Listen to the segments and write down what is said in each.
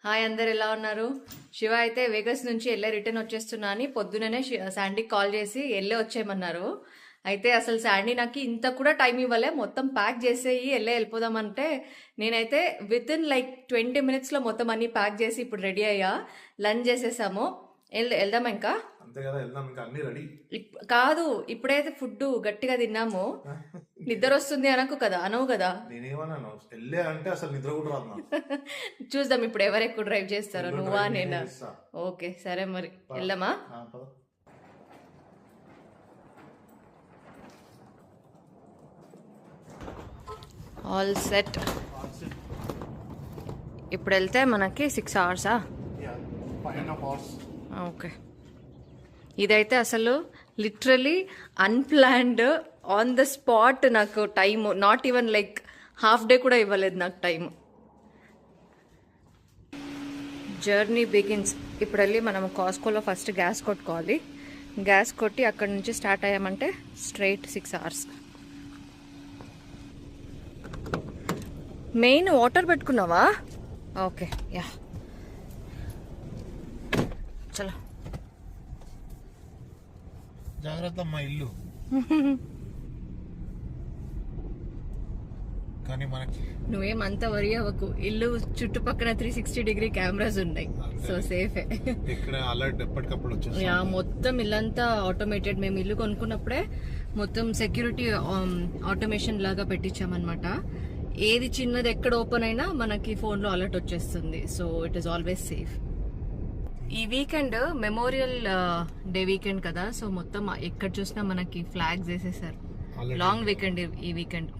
Hi అందరు ఎలా ఉన్నారు? శివ అయితే వేగస్ నుంచి వెళ్ళే రిటర్న్ వచ్చేస్తున్నా అని పొద్దుననే శాండీకి కాల్ చేసి వెళ్ళే వచ్చేయమన్నారు. అయితే అసలు శాండీ నాకు ఇంత కూడా టైం ఇవ్వలే, మొత్తం ప్యాక్ చేసేయి వెళ్ళిపోదామంటే నేనైతే విత్ ఇన్ లైక్ 20 minutesలో మొత్తం అన్ని ప్యాక్ చేసి ఇప్పుడు రెడీ అయ్యా. లంచ్ చేసేసాము. వెళ్దామా ఇంకా? అంతే కదా, వెళ్దాం. ఇంకా అన్ని రెడీ కాదు, ఇప్పుడైతే ఫుడ్ గట్టిగా తిన్నాము. నిద్ర వస్తుంది అనకు కదా, అనవు కదా. నేనేమన్నాను, వెళ్ళే అంటే అసలు నిద్ర కూడా రాదు నాకు. చూద్దాం ఇప్పుడు ఎవరు ఎక్కువ డ్రైవ్ చేస్తారో, నువ్వా నేనా? ఓకే సరే మరి వెళ్దామా? All set. ఇప్పుడు వెళ్తే మనకి 6 hours. ఓకే. ఇదైతే అసలు literally unplanned, on the spot. నాకు time not even like half day కూడా ఇవ్వలేదు నాకు టైం. Journey begins. ఇప్పుడు వెళ్ళి మనం కాస్కోలో ఫస్ట్ గ్యాస్ కొట్టుకోవాలి. గ్యాస్ కొట్టి అక్కడ నుంచి స్టార్ట్ అయ్యామంటే స్ట్రైట్ 6 hours. మెయిన్ వాటర్ పెట్టుకున్నావా? ఓకే యా చలో. జాగ్రత్త అమ్మా, ఇల్లు కానీ మనకి నువ్వేమంతా వరి అవ్వకు. ఇల్లు చుట్టుపక్కల 360-degree కెమెరాస్ ఉన్నాయి, సో సేఫే. ఇక్కడ అలర్ట్ ఎప్పటికప్పుడు వచ్చేస్తుంది. మొత్తం ఇల్లంతా ఆటోమేటెడ్. మేము ఇల్లు కొనుక్కున్నప్పుడే మొత్తం సెక్యూరిటీ ఆటోమేషన్ లాగా పెట్టించామన్నమాట. ఏది చిన్నది ఎక్కడ ఓపెన్ అయినా మనకి ఫోన్ లో అలర్ట్ వచ్చేస్తుంది. So it is always safe. ఈ వీకెండ్ మెమోరియల్ డే వీకెండ్ కదా, సో మొత్తం ఎక్కడ చూసినా మనకి ఫ్లాగ్స్ వేసేసారు. లాంగ్ వీకెండ్ ఈ వీకెండ్.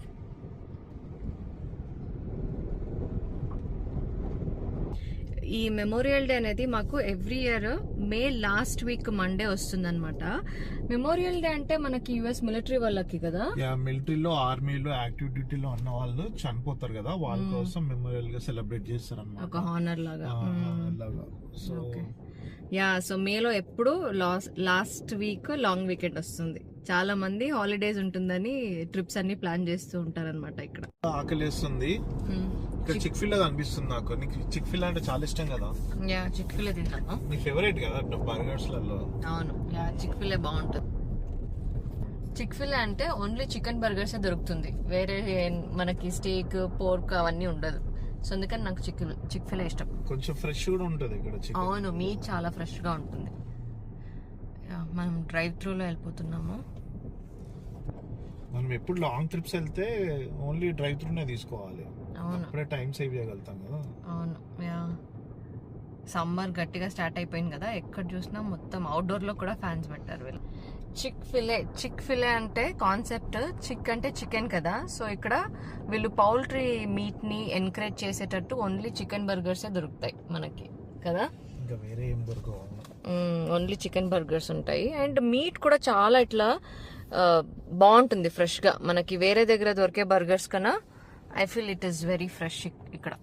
ఈ మెమోరియల్ డే అనేది మాకు every year May last week Monday వస్తుందన్నమాట. మెమోరియల్ డే అంటే మనకి యుఎస్ మిలిటరీ వాళ్ళకి కదా, మిలిటరీలో ఆర్మీలో యాక్టివ్ డ్యూటీలో ఉన్న వాళ్ళు చనిపోతారు కదా, వాళ్ళ కోసం మెమోరియల్ గా సెలబ్రేట్ చేస్తారు అన్నమాట, ఒక హానర్ లాగా. సో సో మేలో ఎప్పుడు లాస్ట్ వీక్ లాంగ్ వీకెండ్ వస్తుంది. చాలా మంది హాలిడేస్ ఉంటుందని ట్రిప్స్ అన్ని ప్లాన్ చేస్తూ ఉంటారు అనమాట. ఇక్కడ ఆకలేస్తుంది. ఇక్కడ చిక్-ఫిల్ అనిపిస్తుంది నాకు. నీకు చిక్-ఫిల్ అంటే చాలా ఇష్టం కదా? చిక్-ఫిల్ తింటాను. నీ ఫేవరెట్ కదా బర్గర్స్ లలో? అవును, చిక్-ఫిల్ బాగుంటుంది. చిక్-ఫిల్ అంటే ఓన్లీ చికెన్ బర్గర్స్ దొరుకుతుంది, వేరే మనకి స్టేక్ పోర్క్ అవన్నీ ఉండదు. సో అందుకని నాకు చిక్-ఫిల్ ఇష్టం. కొంచెం ఫ్రెష్ కూడా ఉంటుంది ఇక్కడ. అవును, మీట్ చాలా ఫ్రెష్ గా ఉంటుంది. మనం డ్రైవ్ త్రూలో వెళ్ళిపోతున్నాము. మనం ఎప్పుడు లాంగ్ ట్రిప్స్ వెళ్తే ఓన్లీ డ్రైవ్ త్రూనే తీసుకోవాలి. అప్పుడే టైం సేవ్ చేయగలుగుతాం కదా. అవును, సమ్మర్ గట్టిగా స్టార్ట్ అయిపోయింది కదా, ఎక్కడ చూసినా మొత్తం అవుట్డోర్ లో కూడా ఫ్యాన్స్ పెట్టారు వీళ్ళు. చిక్-ఫిలే అంటే కాన్సెప్ట్, చిక్ అంటే చికెన్ కదా, సో ఇక్కడ వీళ్ళు పౌల్ట్రీ మీట్ ని ఎంకరేజ్ చేసేటట్టు ఓన్లీ చికెన్ బర్గర్స్ దొరుకుతాయి మనకి కదా, ఇంకా వేరే ఏం దొరకవు. ఓన్లీ చికెన్ బర్గర్స్ ఉంటాయి. అండ్ మీట్ కూడా చాలా ఇట్లా బాగుంటుంది ఫ్రెష్ గా. మనకి వేరే దగ్గర దొరికే బర్గర్స్ కన్నా I feel it is very fresh ఇక్కడ.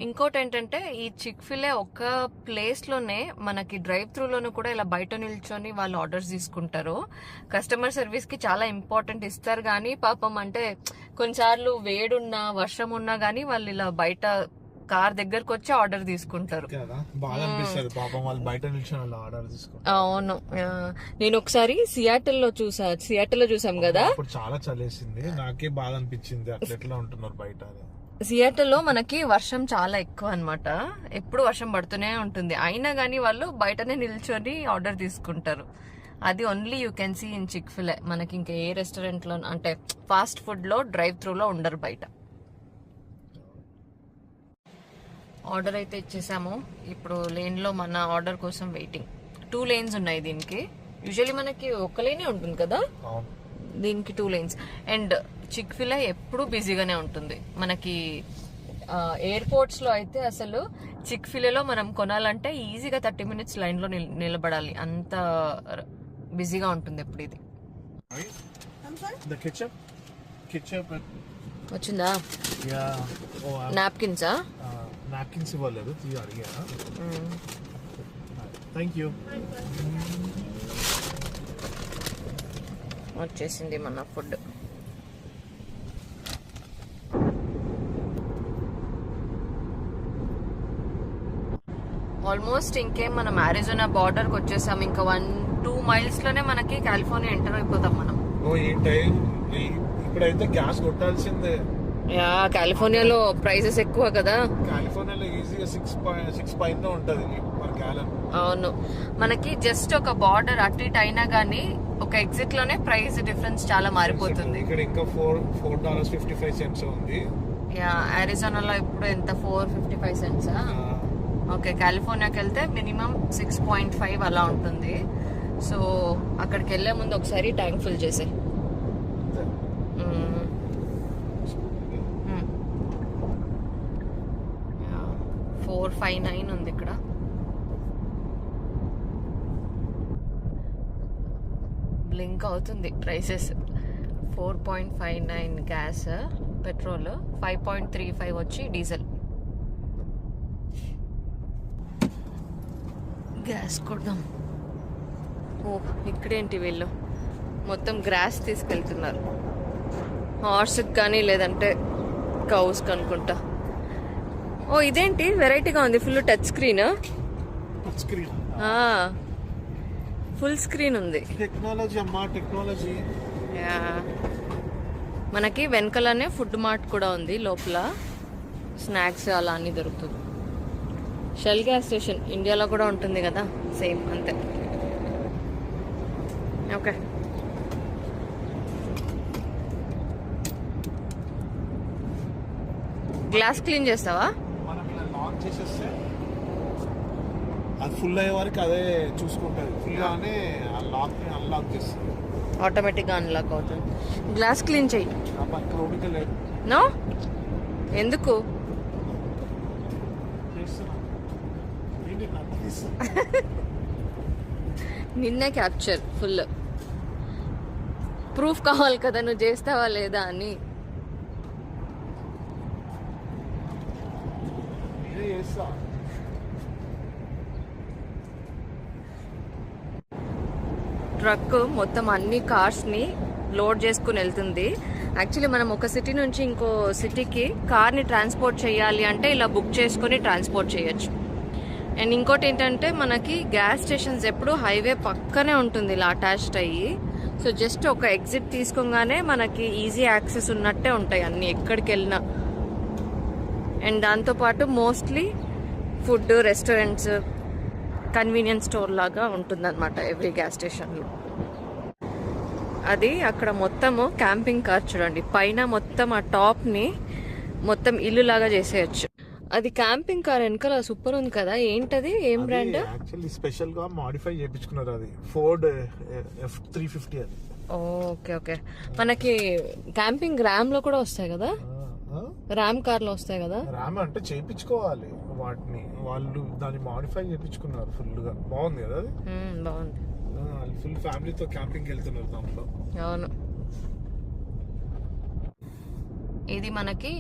ఇంకోటి ఏంటంటే ఈ చిక్-ఫిలే ఒక ప్లేస్ లోనే మనకి డ్రైవ్ త్రూలోను కూడా ఇలా బయట నిల్చొని వాళ్ళు ఆర్డర్స్ తీసుకుంటారు. కస్టమర్ సర్వీస్ కి చాలా ఇంపార్టెంట్ ఇస్తారు, కానీ పాపం అంటే కొన్నిసార్లు వేడున్నా వర్షం ఉన్నా గానీ వాళ్ళు ఇలా బయట కార్ దగ్గరకు వచ్చి ఆర్డర్ తీసుకుంటారు. అవును, నేను ఒకసారి సియాటిల్ లో చూసాం కదా, చాలా చలేసింది. నాకే బాధ అనిపించింది అట్లా ఎట్లా ఉంటున్నారు బయట. సియాటిల్ లో మనకి వర్షం చాలా ఎక్కువ అన్నమాట, ఎప్పుడు వర్షం పడుతూనే ఉంటుంది. అయినా గానీ వాళ్ళు బయటనే నిల్చొని ఆర్డర్ తీసుకుంటారు. అది only you can see in Chick fil A. మనకి ఇంకా ఏ రెస్టారెంట్ లో అంటే ఫాస్ట్ ఫుడ్ లో డ్రైవ్ త్రూ లో ఉండరు బయట. ఆర్డర్ అయితే ఇచ్చేసాము. ఇప్పుడు లేన్ లో మన ఆర్డర్ కోసం వెయిటింగ్. 2 lanes ఉన్నాయి దీనికి. యూజువల్లీ మనకి ఒక లేనే ఉంటుంది కదా, దీనికి 2 lanes. అండ్ చిక్-ఫిలే ఎప్పుడు బిజీగానే ఉంటుంది. మనకి ఎయిర్పోర్ట్స్ లో అయితే అసలు చిక్-ఫిలేలో మనం కొనాలంటే ఈజీగా 30 minutes లైన్ లో నిలబడాలి, అంత బిజీగా ఉంటుంది ఎప్పుడు ఇది. వచ్చిందా నాప్కిన్సా? నాప్కిన్స్ ఇవ్వలేదు, అడిగా. Thank you. వచ్చేసింది మన ఫుడ్. ఆల్మోస్ట్ ఇంకేం మనం అరిజోనా బార్డర్ కి వచ్చేసాం. ఇంకా 1-2 మైల్స్ లోనే మనకి కాలిఫోర్నియా ఎంటర్ అయిపోతాం మనం. ఈ టైం ఇప్పుడైతే గ్యాస్ కొట్టాల్సిందే. యా, కాలిఫోర్నియాలో ప్రైసెస్ ఎక్కువ కదా. కాలిఫోర్నియాలో ఈజీగా 6 పైన ఉంటది పర్ గ్యాలన్. అవును, మనకి జస్ట్ ఒక బార్డర్ అటు ఇటు అయినా గానీ ఒక ఎగ్జిట్ లోనే ప్రైస్ డిఫరెన్స్ చాలా మారిపోతుంది. ఇక్కడ ఇంకా $4.55 ఉంది. యా, అరిజోనాలో ఇప్పుడు ఎంత 4.55 సెంట్స్. ఓకే, కాలిఫోర్నియాకి వెళ్తే మినిమం 6.5 అలా ఉంటుంది. సో అక్కడికి వెళ్లే ముందు ఒకసారి ట్యాంక్ ఫుల్ చేసే. 459 ఉంది ఇక్కడ. బ్లింక్ అవుతుంది ప్రైసెస్. 4.59 గ్యాస్, పెట్రోల్ 5.35 వచ్చి డీజిల్. గ్యాస్ కొడదాం. ఓ, ఇక్కడేంటి వీళ్ళు మొత్తం గ్రాస్ తీసుకెళ్తున్నారు. హార్స్కి కానీ లేదంటే కౌస్కి అనుకుంటా. ఓ, ఇదేంటి వెరైటీగా ఉంది, full touch screen. Full screen ఉంది. టెక్నాలజీ అమ్మా, టెక్నాలజీ. మనకి వెనకలనే ఫుడ్ మార్ట్ కూడా ఉంది, లోపల స్నాక్స్ అలా అన్ని దొరుకుతుంది. షెల్ గ్యాస్ స్టేషన్ ఇండియాలో కూడా ఉంటుంది కదా, సేమ్ అంతే. ఓకే, గ్లాస్ క్లీన్ చేస్తావా? మనం ఇలా లాక్ చేసేస్తే అది ఫుల్ అయ్యే వరకు అదే చూసుకుంటుంది. ఫుల్ గానే ఆ లాక్ ని అన్లాక్ చేస్తుంది, ఆటోమేటిక్ గా అన్లాక్ అవుతుంది. గ్లాస్ క్లీన్ చెయ్యి. నో, ఎందుకు? నిన్నే క్యాప్చర్ ఫుల్ ప్రూఫ్ కావాలి కదా, నువ్వు చేస్తావా లేదా అని. ట్రక్ మొత్తం అన్ని కార్స్ ని లోడ్ చేసుకుని వెళ్తుంది. యాక్చువల్లీ మనం ఒక సిటీ నుంచి ఇంకో సిటీకి కార్ ని ట్రాన్స్పోర్ట్ చేయాలి అంటే ఇలా బుక్ చేసుకుని ట్రాన్స్పోర్ట్ చేయొచ్చు. అండ్ ఇంకోటి ఏంటంటే మనకి గ్యాస్ స్టేషన్స్ ఎప్పుడు హైవే పక్కనే ఉంటుంది ఇలా అటాచ్డ్ అయ్యి. సో జస్ట్ ఒక ఎగ్జిట్ తీసుకోగానే మనకి ఈజీ యాక్సెస్ ఉన్నట్టే ఉంటాయి అన్ని ఎక్కడికి వెళ్ళినా. అండ్ దాంతోపాటు mostly food, restaurants, convenience store లాగా ఉంటుందన్నమాట ఎవ్రీ గ్యాస్ స్టేషన్లో. అది అక్కడ మొత్తము క్యాంపింగ్ కార్ చూడండి, పైన మొత్తం ఆ టాప్ని మొత్తం ఇల్లు లాగా చేసేయచ్చు. అది క్యాంపింగ్ కార్ వెనకాల సూపర్ ఉంది కదా, ఏంటది, ఏం బ్రాండ్? యాక్చువల్లీ స్పెషల్ గా మోడిఫై చేయించుకున్నారు, అది ఫోర్డ్ F350. అది ఓకే ఓకే. మనకి క్యాంపింగ్ ర్యామ్ లో కూడా వస్తాయి కదా, ర్యామ్ కార్ లో వస్తాయి కదా. ర్యామ్ అంటే చేయించుకోవాలి వాటిని, వాళ్ళు దాన్ని మోడిఫై చేయించుకున్నారు ఫుల్ గా. బాగుంది కదా అది. బాగుంది. ఫుల్ ఫ్యామిలీతో క్యాంపింగ్ వెళ్తున్నారు దాంట్లో. అవును, ఇది మనకి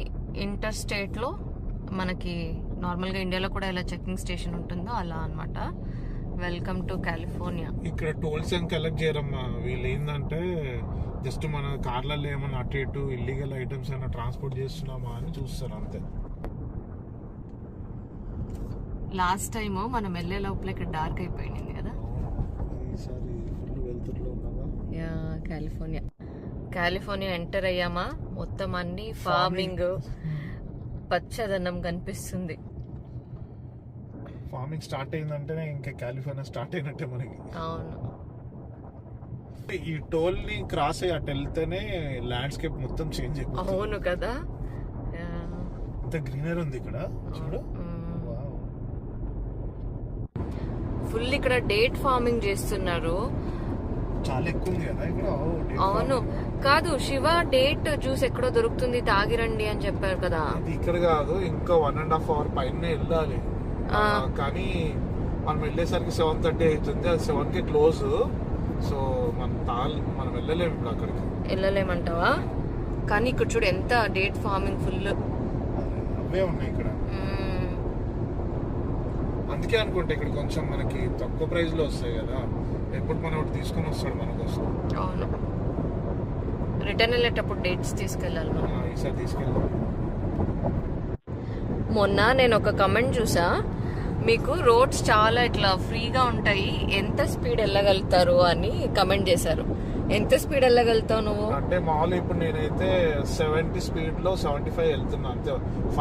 ఇంటర్ స్టేట్ లో, మనకి నార్మల్ గా ఇండియాలో కూడా ఇలా చెకింగ్ స్టేషన్ ఉంటుందో అలా అన్నమాట. Welcome to California. ఇక్కడ టోల్స్ ఏం కలెక్ట్ చేయరమ్మా వీళ్ళు. ఏంటంటే జస్ట్ మన కార్లలో ఏమన్నా అటు ఇటు ఇల్లీగల్ ఐటమ్స్ ఏమైనా ట్రాన్స్పోర్ట్ చేస్తున్నామా అని చూస్తారు అంతే. లాస్ట్ టైం మనం వెళ్ళే లోపల ఇక్కడ డార్క్ అయిపోయింది కదా. ఈసారి ఫుల్ వెళ్తుర్లో ఉన్నావా? యా, కాలిఫోర్నియా ఎంటర్ అయ్యామా, మొత్తం అన్ని ఫార్మింగ్, పచ్చదనం కనిపిస్తుంది. ఫార్మింగ్ స్టార్ట్ అయిందంటేనే ఇంకా కాలిఫోర్నియా స్టార్ట్ అయినట్టే మనకి. అవును, ఈ టోల్ ని క్రాస్ అయ్యి అటు వెళ్తేనే ల్యాండ్స్కేప్ మొత్తం చేంజ్ అయిపోతుంది. అవును కదా, ఇంత గ్రీనరీ ఉంది ఇక్కడ చూడు. ఫుల్ ఇక్కడ డేట్ ఫార్మింగ్ చేస్తున్నారు. చాలా ఎక్కువ ఉంది కదా ఇక్కడ. అవును, కాదు శివ, డేట్ జ్యూస్ ఎక్కడో దొరుకుతుంది, తాగిరండి అని చెప్పారు కదా. ఇక్కడ కాదు, ఇంకా 1.5 hour పైన వెళ్ళాలి. కానీ మనం వెళ్ళేసరికి 7:30 అవుతుంది, అది 7కి క్లోజ్. సో మనం వెళ్ళలేము ఇప్పుడు అక్కడికి. వెళ్ళలేమంటావా? కానీ ఇక్కడ చూడు ఎంత డేట్ ఫార్మింగ్ ఫుల్ అవే ఉన్నాయి ఇక్కడ. అందుకే అనుకుంటా ఇక్కడ కొంచెం మనకి తక్కువ ప్రైస్ లో వస్తాయి కదా. ఎప్పుడు మనం ఒకటి తీసుకొని వస్తాడు మన కోసం. అవును, రిటర్న్ వెళ్ళేటప్పుడు డేట్స్ తీసుకెళ్ళాలి మనం. ఈసారి తీసుకెళ్దాం. మొన్న నేను ఒక కమెంట్ చూసా, మీకు రోడ్స్ చాలా ఇట్లా ఫ్రీగా ఉంటాయి, ఎంత స్పీడ్ వెళ్ళగలుగుతారు అని కమెంట్ చేశారు. ఎంత స్పీడ్ వెళ్ళగలుగుతావు నువ్వు? అంటే మామూలు ఇప్పుడు నేనైతే 70 స్పీడ్ లో 75 వెళ్తున్నా అంతే,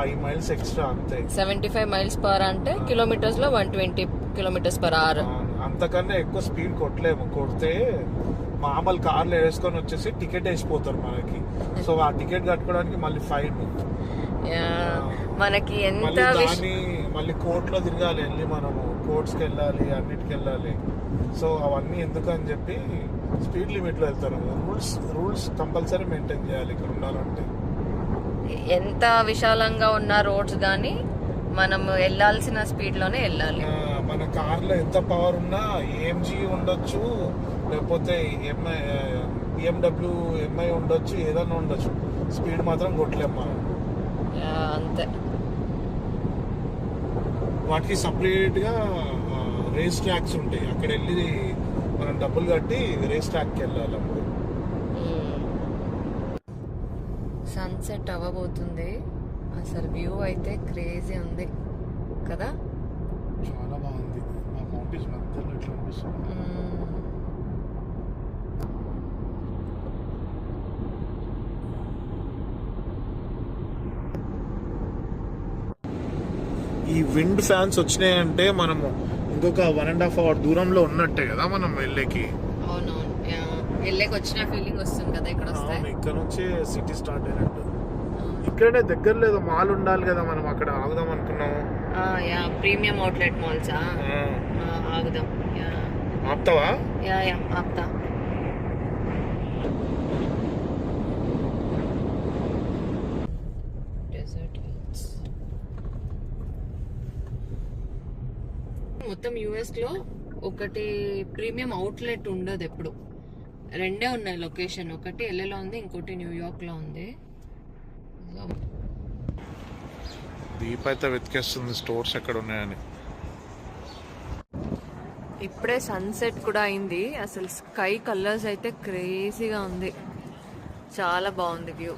5 మైల్స్ ఎక్స్ట్రా అంతే. 75 mph అంటే కిలోమీటర్స్ లో 120 km/h. అంతకన్నా ఎక్కువ స్పీడ్ కొట్టలేము. కొడితే మామూలు కార్లు వేసుకొని వచ్చేసి టికెట్ వేసిపోతారు మనకి. సో ఆ టికెట్ కట్టుకోవడానికి మళ్ళీ ఫైన్, మనకి ఎంత మళ్ళీ కోర్టులో తిరగాలి, వెళ్ళి మనము కోర్ట్స్కి వెళ్ళాలి, అన్నిటికి వెళ్ళాలి. సో అవన్నీ ఎందుకు అని చెప్పి స్పీడ్ లిమిట్ లో వెళ్తారు. రూల్స్ కంపల్సరీ మెయింటైన్ చేయాలి ఇక్కడ ఉండాలంటే. ఎంత విశాలంగా ఉన్న రోడ్స్ గానీ మనం వెళ్ళాల్సిన స్పీడ్ లోనే వెళ్ళాలి. మన కార్ లో ఎంత పవర్ ఉన్నా AMG ఉండొచ్చు, లేకపోతే BMW MI ఉండొచ్చు, ఏదైనా ఉండొచ్చు, స్పీడ్ మాత్రం కొట్టలేము మనం. అంతే. వాటికి సపరేట్ గా రేస్ ట్రాక్స్ ఉంటాయి, అక్కడ వెళ్ళి మనం డబ్బులు కట్టి రేస్ ట్రాక్కి వెళ్ళాలి. సన్సెట్ అవ్వబోతుంది. అసలు వ్యూ అయితే క్రేజీ ఉంది కదా. చాలా బాగుంది. ఆ మౌంటైన్స్ మధ్యలో ఇట్లా అనిపిస్తుంది. ఈ విండ్ ఫ్యాన్స్ వచ్చినాయంటే మనము ఇంకొక 1.5 hour దూరంలో ఉన్నట్టే కదా మనం వెళ్ళేకి. అవునవును, వెళ్ళేకి వచ్చిన ఫీలింగ్ వస్తుంది కదా ఇక్కడ వస్తే. ఇక్కడ నుంచే సిటీ స్టార్ట్ అయినట్టు. ఇక్కడే దగ్గర లేదు మాల్ ఉండాలి కదా, మనం అక్కడ ఆగుదాం అనుకున్నాము. ప్రీమియం అవుట్లెట్ మాల్స్ ఆగుదాం. ఆపుతావా? ఆపుతా. మొత్తం US లో ఒకటి ప్రీమియం అవుట్లెట్ ఉండదు ఎప్పుడు, రెండే ఉన్నాయి లొకేషన్. ఒకటి LAలో ఉంది, ఇంకోటి న్యూయార్క్ లో ఉంది. దీప్ అయితే వెతికేస్తుంది స్టోర్స్ ఎక్కడ ఉన్నాయని. ఇప్పుడే సన్సెట్ కూడా అయింది. అసలు స్కై కలర్స్ అయితే క్రేజీగా ఉంది, చాలా బాగుంది వ్యూ.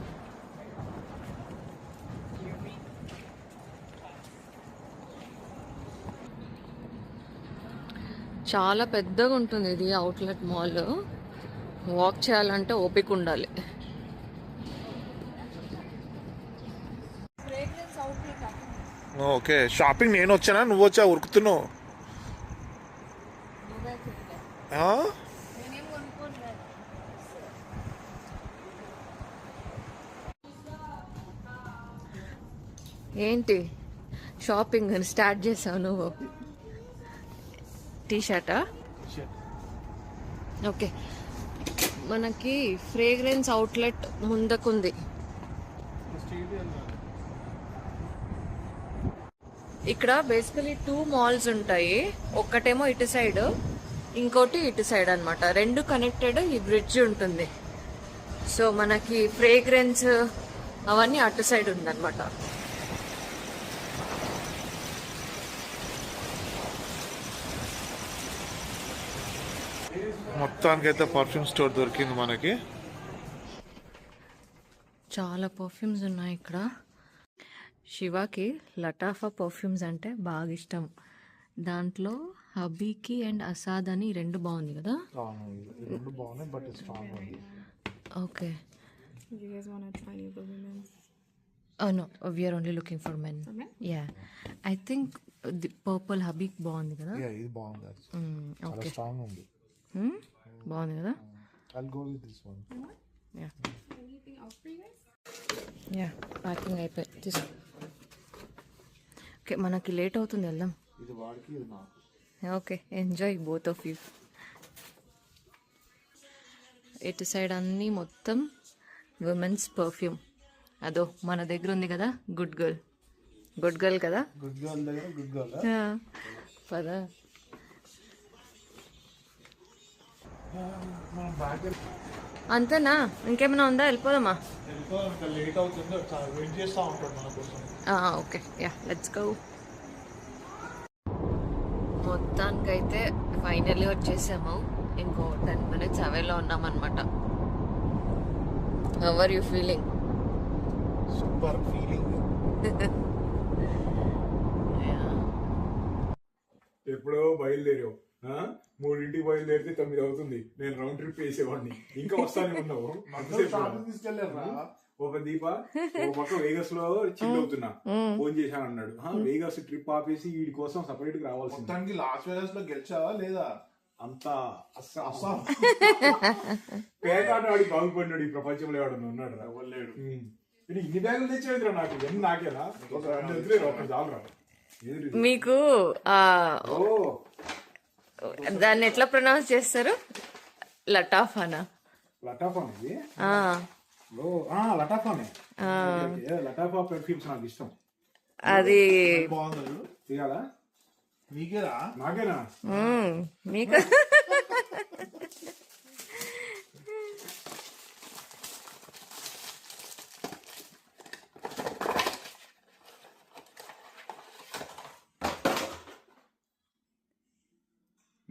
చాలా పెద్దగా ఉంటుంది ఇది అవుట్లెట్ మాల్. వాక్ చేయాలంటే ఓపిక ఉండాలి. ఓకే, షాపింగ్ నేను వచ్చానా నువ్వు వచ్చా ఉరుకుతున్నావు? ఏంటి షాపింగ్ స్టార్ట్ చేసావు నువ్వు? టీ-షర్టా? ఓకే, మనకి ఫ్రేగ్రెన్స్ అవుట్లెట్ ముందుకుంది. ఇక్కడ బేసికలీ 2 malls ఉంటాయి. ఒక్కటేమో ఇటు సైడ్, ఇంకోటి ఇటు సైడ్ అన్నమాట. రెండు కనెక్టెడ్ ఈ బ్రిడ్జ్ ఉంటుంది. సో మనకి ఫ్రేగ్రెన్స్ అవన్నీ అటు సైడ్ ఉందన్నమాట. మొత్తానికైతే పర్ఫ్యూమ్ స్టోర్ దొరికింది మనకి. చాలా పర్ఫ్యూమ్స్ ఉన్నాయి ఇక్కడ. శివాకి లటాఫా పర్ఫ్యూమ్స్ అంటే బాగా ఇష్టం. దాంట్లో హబీకి అండ్ అసాద్ అని 2 బాగుంది కదా. Okay. Oh no, we are only looking for men. Yeah, I think the purple habik బాగుంది కదా. ఇది బాగుంది. ఓకే, స్ట్రాంగ్ ఉంది. బాగుంది కదా. I'll go with this one. Yeah. Yeah, packing అయిపోయి. ఓకే, మనకి లేట్ అవుతుంది, వెళ్దాం. ఇది వాడికి ఇది నాకు. Okay, enjoy both of you. ఇటు సైడ్ అన్నీ మొత్తం ఉమెన్స్ పర్ఫ్యూమ్. అదో మన దగ్గర ఉంది కదా, గుడ్ గర్ల్. గుడ్ గర్ల్ కదా. గుడ్ గర్ల్ దగ్గర గుడ్ గర్ల్. పదా. అంతేనా, ఇంకేమైనా ఉందా? వెళ్ళిపోదామా? లేట్ అవుతుంది, వెయిట్ చేస్తా ఉంటాడు మన కోసం. Okay, ya, let's go. మొత్తానికైతే ఫైనల్లీ వచ్చేసాము. ఇంకో 10 minutes అవేలో ఉన్నాం అనమాట. How are you feeling? Super feeling. ఎప్పుడో బయలుదేరావు 3ంటికి బయలుదేరితే 9 అవుతుంది. నేను రౌండ్ ట్రిప్ వేసేవాడిని. ఇంకా వస్తానే ఉన్నావు. తీసుకెళ్ళారా ఒక దీప ఒక పక్క వేగస్ లో చిల్ అవుతున్నా. ఫోన్ చేశాను అన్నాడు. వేగస్ ట్రిప్ ఆపేసి వీడి కోసం సపరేట్ గా రావాల్సింది. మొత్తానికి లాస్ వేగస్ లో గెలిచావా లేదా? అంతా అస్సాం పేకాట ఆడి బాగుపడినాడు. ఈ ప్రపంచంలో ఎవడన్నా ఉన్నాడు రా? లేడు. ఇన్ని బ్యాగులు తెచ్చేదిరా నాకు. ఎన్ని నాకేనా? చాలరా. మీకు దాన్ని ఎట్లా ప్రొనౌన్స్ చేస్తారు? లటాఫానా? లటాఫా అనేది లటాఫానే. లటాఫా పెర్ఫ్యూమ్స్ నాకు ఇష్టం. అది బాగుంది. తీయాలా? నీకేరా? నాకేనా? మీకు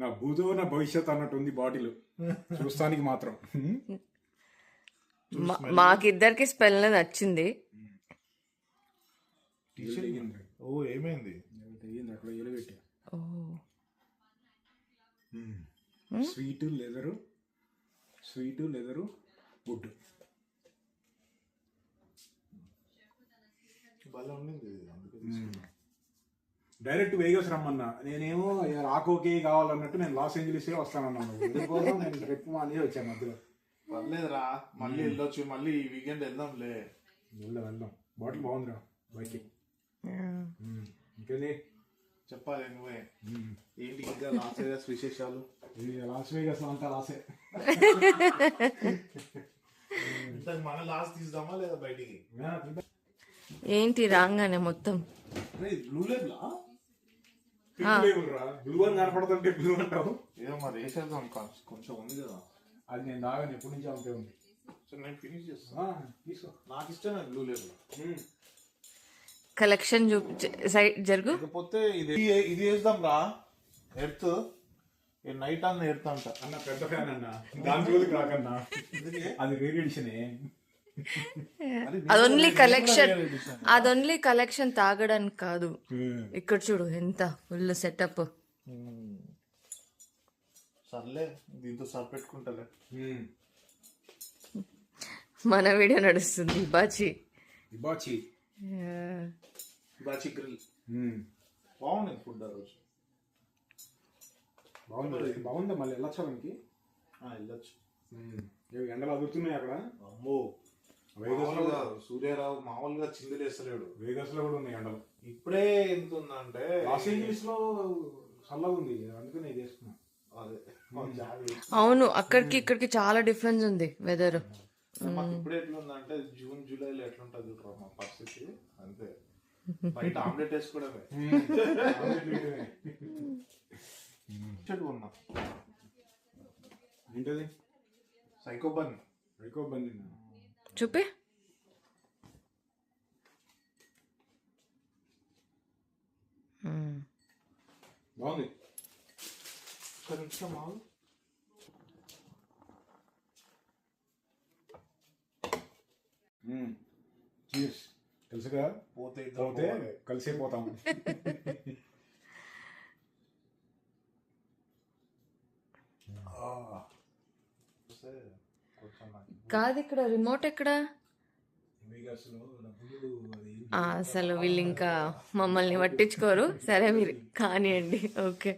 నా భూతో నా భవిష్యత్ అన్నట్టుంది బాటిల్ చూస్తానికి మాత్రం. మాకిద్దరికి స్పెల్ నచ్చింది. ఓ ఏమైంది? అక్కడ ఎలుగెట్టా. స్వీట్ లెదరు వుడ్ భలే ఉండింది. డైరెక్ట్ వేగస్ రమ్మన్నా. నేనేమో రాకోకే కావాలన్నట్టు నేను లాస్ ఏంజలీస్ వస్తానన్నాను. నేను ట్రిప్ అనేది వచ్చాను మధ్యలో. పర్లేదురా, మళ్ళీ వెళ్ళొచ్చు. మళ్ళీ ఈ వీకెండ్ వెళ్దాంలే. వెళ్దాం. బాటిల్ బాగుందిరా. బైక్ ఇంకేంది చెప్పాలి నువ్వే. ఏంటి ఇంకా లాస్ వేగస్ విశేషాలు? లాస్ వేగస్ అంతా లాసే. మన లాస్ తీద్దామా లేదా బయటికి? ఏంటి రాగానే మొత్తం బ్లూ లేబుల్ బ్లూ అని కనపడుతుంటే బ్లూ అంటావు. ఏదో మరి వేసేద్దాం. కొంచెం ఉంది కదా. అది నేను దాగాను ఎప్పటి నుంచి అంతే ఉంది. సో నేను ఫినిష్ చేస్తాను. తీసుకో. నాకు ఇష్టమే బ్లూ లేబుల్. కలెక్షన్ సైడ్ జరుగు. లేకపోతే ఇది వేద్దాం రా. ఎర్త్ నైట్ అన్న ఎర్త్ అంట. అన్న పెద్ద ఫ్యాన్ అన్న. దాని రోజుకి రాకన్నా. అది రేర్ ఎడిషనే. అది ఓన్లీ కలెక్షన్ తాగడానికి కాదు. ఇక్కడ చూడు ఎంత ఫుల్ సెటప్. సర్లే దీంతో సరిపెట్టుకుంటలే. మన వీడియో నడుస్తుంది. బాచి గ్రిల్ బాగుంది. ఫుడ్ ఆ రోజు బాగుందా? మళ్ళీ వెళ్ళొచ్చా మనకి? వెళ్ళొచ్చు. ఎండలు అదురుతున్నాయి అక్కడ. అమ్మో సూర్యరావు మామూలుగా చిందులేస్తలేడు. వేగస్ లో కూడా ఉన్నాయి ఎండలు. ఇప్పుడే ఎంత ఉందంటే లాస్ ఏంజలీస్ లో చల్లగా ఉంది. అందుకే నేను చేసుకున్నా. అవును, అక్కడికి ఇక్కడికి చాలా డిఫరెన్స్ ఉంది వెదర్. మాకు ఇప్పుడు ఎట్లుందంటే జూన్ జూలైలో ఎట్లుంటది మా పరిస్థితి. అంతే. బయట ఆమ్లెట్ వేసుకోవడమే. ఉన్నా ఏంటది? సైకో బన్ చూపి. బాగుంది. ఒక్క నిమిషం ఆగు. తెలుసుగా పోతే కలిసే పోతాము. కాదు, ఇక్కడ రిమోట్ ఎక్కడ? అసలు వీళ్ళు ఇంకా మమ్మల్ని పట్టించుకోరు. సరే మీరు కానివ్వండి. ఓకే.